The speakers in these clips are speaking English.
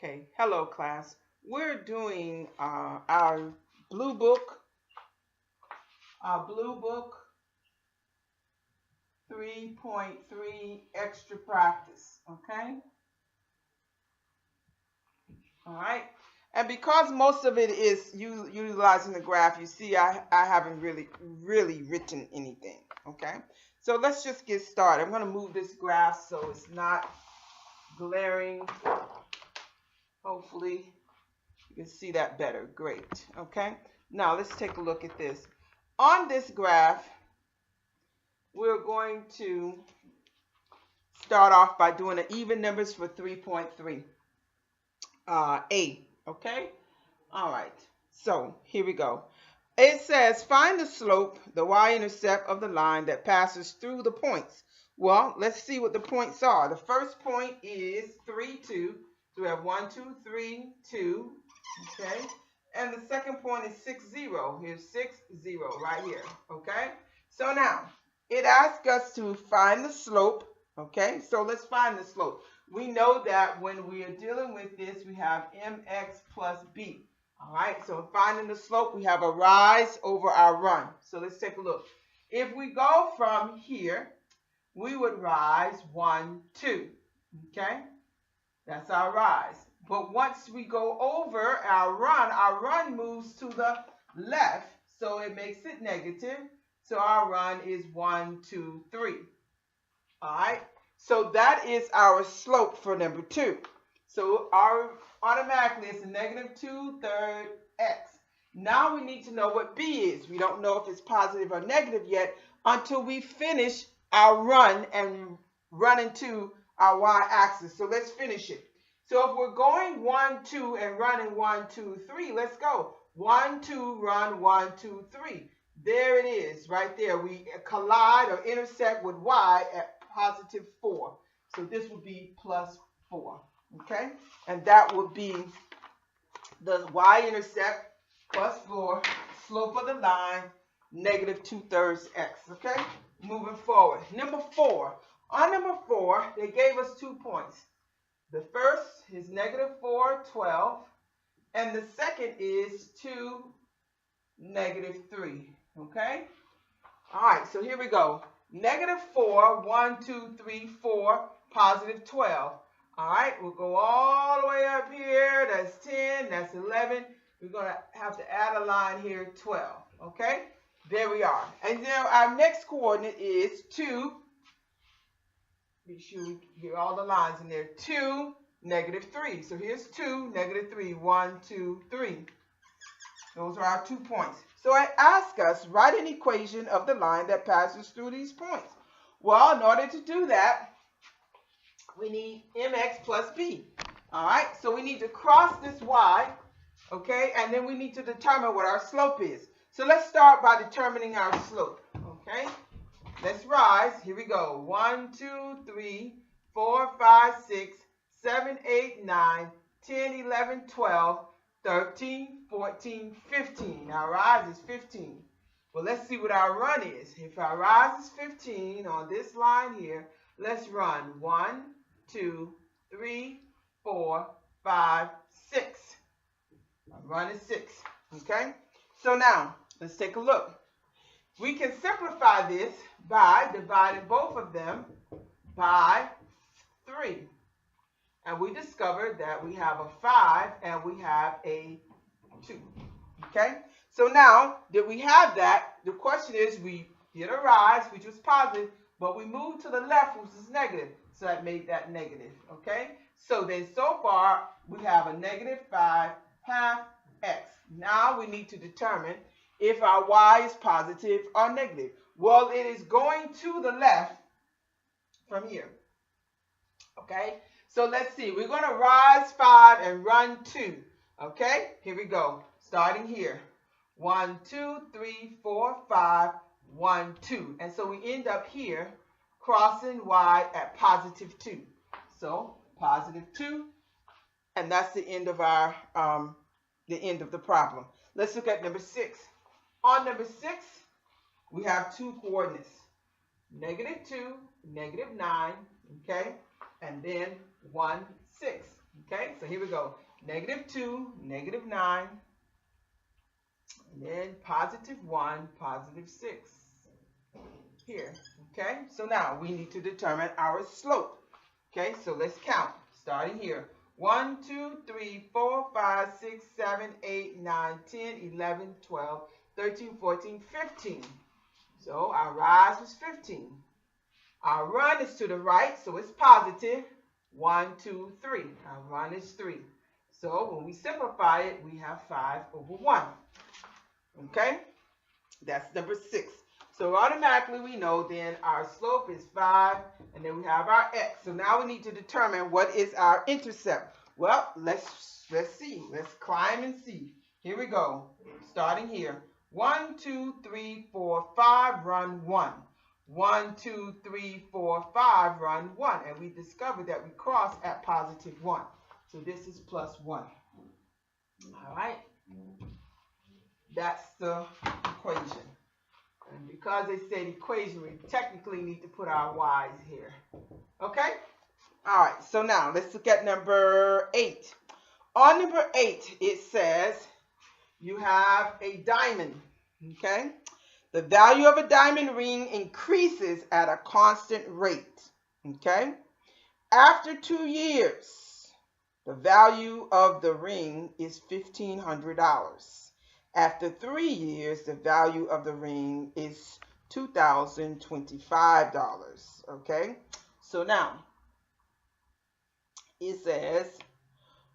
Okay, hello class. We're doing our blue book, Blue Book 3.3 extra practice. Okay, all right. And because most of it is utilizing the graph, you see I haven't really written anything. Okay, so let's just get started. I'm going to move this graph so it's not glaring. Hopefully you can see that better. Great. Okay. Now let's take a look at this. On this graph, we're going to start off by doing the even numbers for 3.3 A. Okay. All right. So here we go. It says find the slope, the y-intercept of the line that passes through the points. Well, let's see what the points are. The first point is 3, 2. So we have 1, 2, 3, 2. Okay. And the second point is 6, 0. Here's 6, 0 right here. Okay. So now it asks us to find the slope. Okay. So let's find the slope. We know that when we are dealing with this, we have mx plus b. All right, so finding the slope, we have a rise over our run. So let's take a look. If we go from here, we would rise 1, 2. Okay, that's our rise. But once we go over our run moves to the left, so it makes it negative. So our run is 1, 2, 3. All right, so that is our slope for number 2. So automatically it's a negative 2/3 x. Now we need to know what b is. We don't know if it's positive or negative yet until we finish our run and run into our y-axis. So let's finish it. So if we're going 1, 2 and running 1, 2, 3, let's go. 1, 2, run 1, 2, 3. There it is, right there. We collide or intersect with y at positive 4. So this would be plus 4. Okay, and that would be the y-intercept plus 4, slope of the line, negative 2/3 x. Okay, moving forward. Number 4. On number 4, they gave us 2 points. The first is negative 4, 12, and the second is 2, negative 3. Okay, all right, so here we go. Negative 4, 1, 2, 3, 4, positive 12. All right, we'll go all the way up here. That's 10, that's 11. We're going to have to add a line here, 12. Okay, there we are. And then our next coordinate is 2. Be sure we hear all the lines in there. 2, negative 3. So here's 2, negative 3. 1, 2, 3. Those are our 2 points. So it asks us, write an equation of the line that passes through these points. Well, in order to do that, we need mx plus b. All right, so we need to cross this y, okay, and then we need to determine what our slope is. So let's start by determining our slope, okay? Let's rise. Here we go. 1, 2, 3, 4, 5, 6, 7, 8, 9, 10, 11, 12, 13, 14, 15. Our rise is 15. Well, let's see what our run is. If our rise is 15 on this line here, let's run 1, 2, 3, 4, 5, 6. Run is 6. Okay? So now, let's take a look. We can simplify this by dividing both of them by 3. And we discovered that we have a 5 and we have a 2. Okay? So now that we have that, the question is we did a rise, which was positive, but we moved to the left, which is negative. So that made that negative, okay? So then so far, we have a negative 5 half x. Now we need to determine if our y is positive or negative. Well, it is going to the left from here, okay? So let's see. We're going to rise 5 and run 2, okay? Here we go. Starting here. 1, 2, 3, 4, 5, 1, 2. And so we end up here crossing y at positive 2. So positive 2, and that's the end of our the problem. Let's look at number 6. On number 6, we have 2 coordinates. Negative 2, negative 9, okay? And then 1, 6, Okay, so here we go. -2, -9, and then +1, +6 here. Okay, so now we need to determine our slope. Okay, so let's count. Starting here. 1, 2, 3, 4, 5, 6, 7, 8, 9, 10, 11, 12, 13, 14, 15. So our rise was 15. Our run is to the right, so it's positive. 1, 2, 3. Our run is 3. So when we simplify it, we have 5/1. Okay? That's number 6. So automatically we know then our slope is 5, and then we have our x. So now we need to determine what is our intercept. Well, let's see. Let's climb and see. Here we go. Starting here. 1, 2, 3, 4, 5, run 1. 1, 2, 3, 4, 5, run 1. And we discovered that we cross at +1. So this is +1. All right. That's the equation. And because they said equation, we technically need to put our y's here. Okay? All right, so now let's look at number 8. On number 8, it says you have a diamond. Okay? The value of a diamond ring increases at a constant rate. Okay? After 2 years, the value of the ring is $1,500. After 3 years, the value of the ring is $2,025. Okay? So now, it says,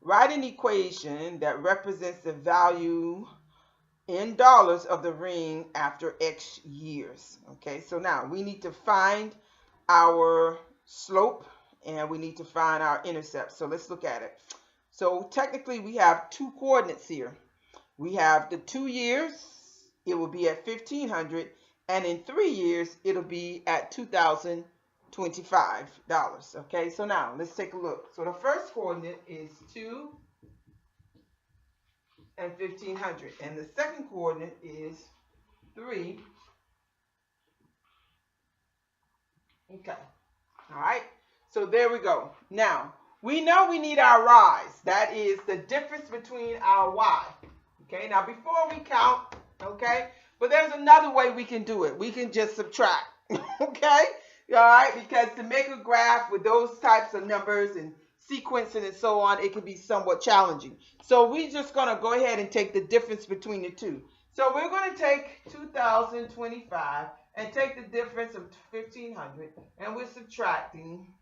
write an equation that represents the value in dollars of the ring after X years. Okay, so now we need to find our slope and we need to find our intercept. So let's look at it. So technically we have 2 coordinates here. We have the 2 years, it will be at $1,500, and in 3 years, it'll be at $2,025. Okay, so now let's take a look. So the first coordinate is 2 and 1,500, and the second coordinate is 3. Okay, all right, so there we go. Now, we know we need our rise. That is the difference between our y. Okay, now before we count, okay, but there's another way we can do it. We can just subtract, okay, all right, because to make a graph with those types of numbers and sequencing and so on, it can be somewhat challenging. So we're just going to go ahead and take the difference between the two. So we're going to take 2,025 and take the difference of 1,500, and we're subtracting,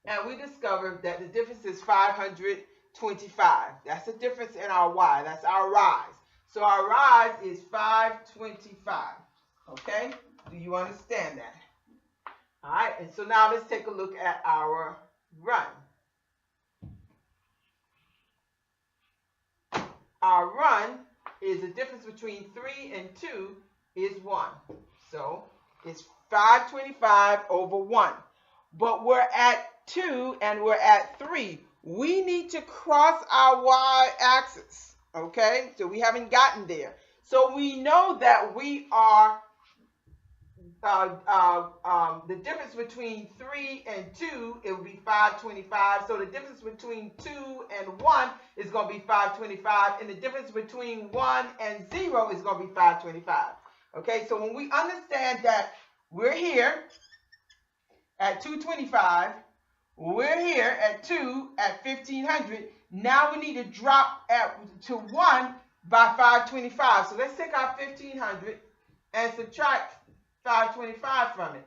and we discovered that the difference is 525. That's the difference in our y. That's our rise. So our rise is 525. Okay? Do you understand that? All right. And so now let's take a look at our run. Our run is the difference between 3 and 2 is 1. So it's 525 over 1. But we're at 2 and we're at 3. We need to cross our y-axis, okay? So we haven't gotten there. So we know that we are, the difference between 3 and 2, it will be 525. So the difference between 2 and 1 is going to be 525. And the difference between 1 and 0 is going to be 525. Okay, so when we understand that we're here at 225, we're here at 2 at 1,500. Now we need to drop to 1 by 525. So let's take our 1,500 and subtract 525 from it.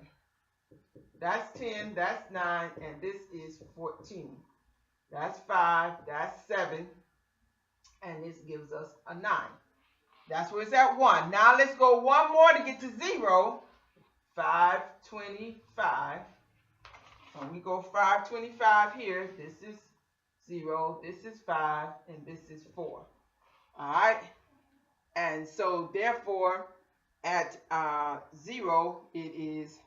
That's 10, that's 9, and this is 14. That's 5, that's 7, and this gives us a 9. That's where it's at 1. Now let's go one more to get to 0. 525. When we go 525 here, this is 0, this is 5, and this is 4. All right? And so, therefore, at 0, it is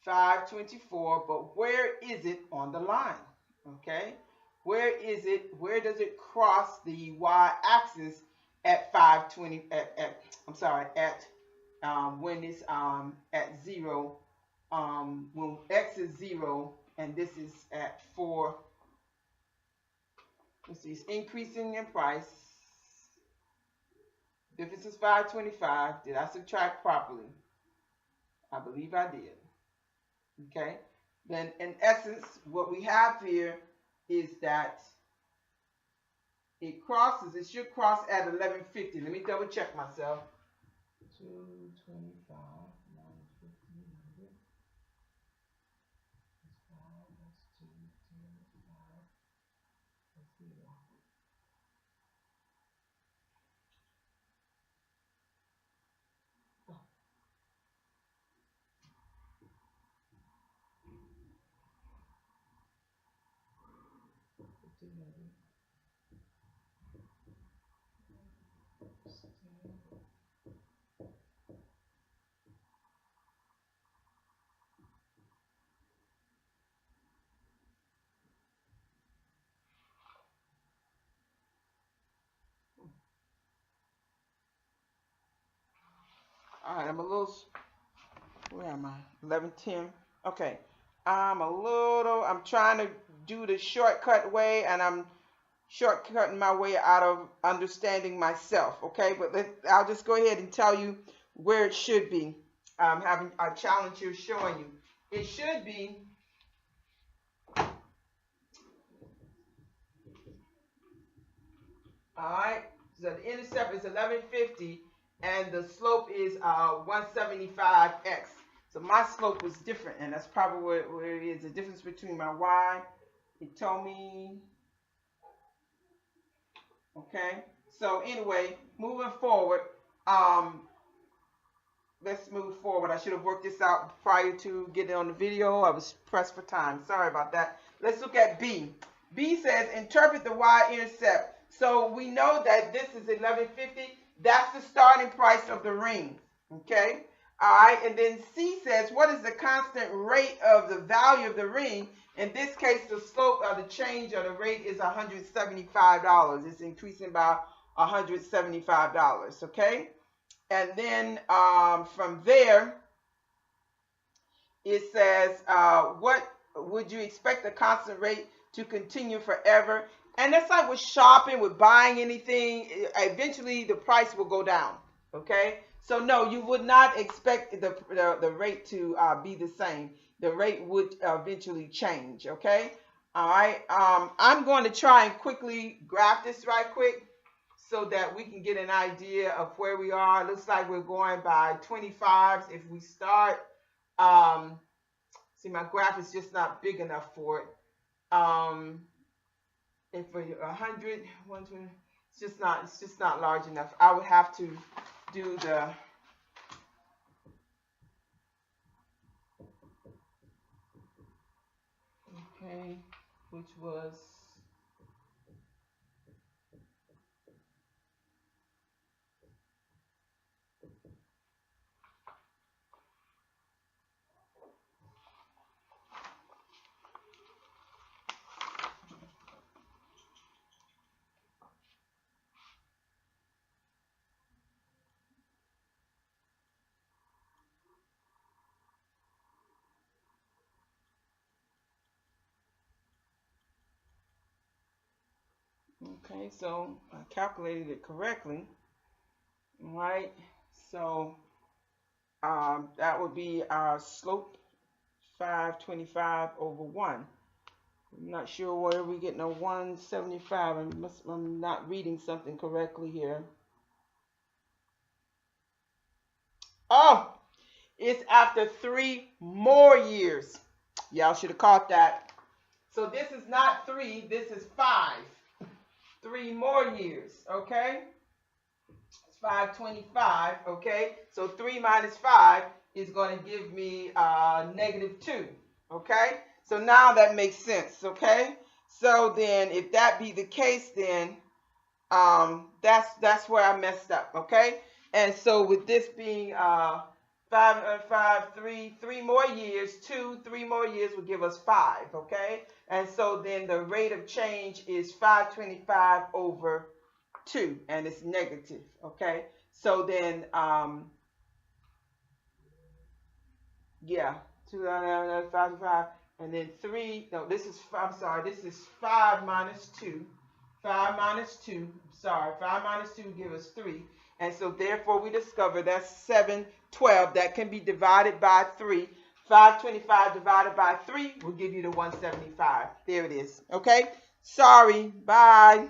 524, but where is it on the line? Okay? Where is it? Where does it cross the y-axis at 520? When it's at 0. When x is 0 and this is at 4 Let's see, it's increasing in price. Difference is 525. Did I subtract properly? I believe I did. Okay. Then in essence, what we have here is that it crosses, it should cross at 1150. Let me double check myself. 225 minus 1500. That's 5, that's 2, 10, 5, that's 0. All right, I'm a little, where am I? 11:10. Okay. I'm trying to do the shortcut way, and I'm shortcutting my way out of understanding myself. Okay, but I'll just go ahead and tell you where it should be. I'm having a challenge here showing you. It should be all right. So the intercept is 1150, and the slope is 175x. So my slope was different, and that's probably where it is. The difference between my y. It told me. Okay. So anyway, moving forward, let's move forward. I should have worked this out prior to getting on the video. I was pressed for time. Sorry about that. Let's look at B. B says interpret the y-intercept. So we know that this is 1150. That's the starting price of the ring. Okay. All right. And then C says what is the constant rate of the value of the ring? In this case, the slope of the change of the rate is $175. It's increasing by $175. Okay. And then from there, it says, what would you expect the constant rate to continue forever? And that's like with shopping, with buying anything, eventually the price will go down. Okay? So no, you would not expect the rate to be the same. The rate would eventually change. Okay? All right. I'm going to try and quickly graph this right quick, so that we can get an idea of where we are. It looks like we're going by 25s. If we start, see, my graph is just not big enough for it. If for 100, 120, it's just not large enough. I would have to do the okay, which was okay, so I calculated it correctly. All right, so that would be our slope 525 over 1. I'm not sure where we're getting a 175. I'm not reading something correctly here. Oh, it's after 3 more years. Y'all should have caught that. So this is not 3, this is 5. 3 more years, okay? It's 525, okay? So 3 minus 5 is going to give me -2, okay? So now that makes sense, okay? So then if that be the case, then that's where I messed up, okay? And so with this being 3 more years, 3 more years will give us 5, okay? And so then the rate of change is 525 over 2, and it's negative, okay? So then, yeah, 525, and then 3, no, this is, I'm sorry, this is 5 minus 2, 5 minus 2, sorry, 5 minus 2 give us 3. And so therefore we discover that's 712. That can be divided by 3. 525 divided by 3 will give you the 175. There it is. Okay? Sorry. Bye.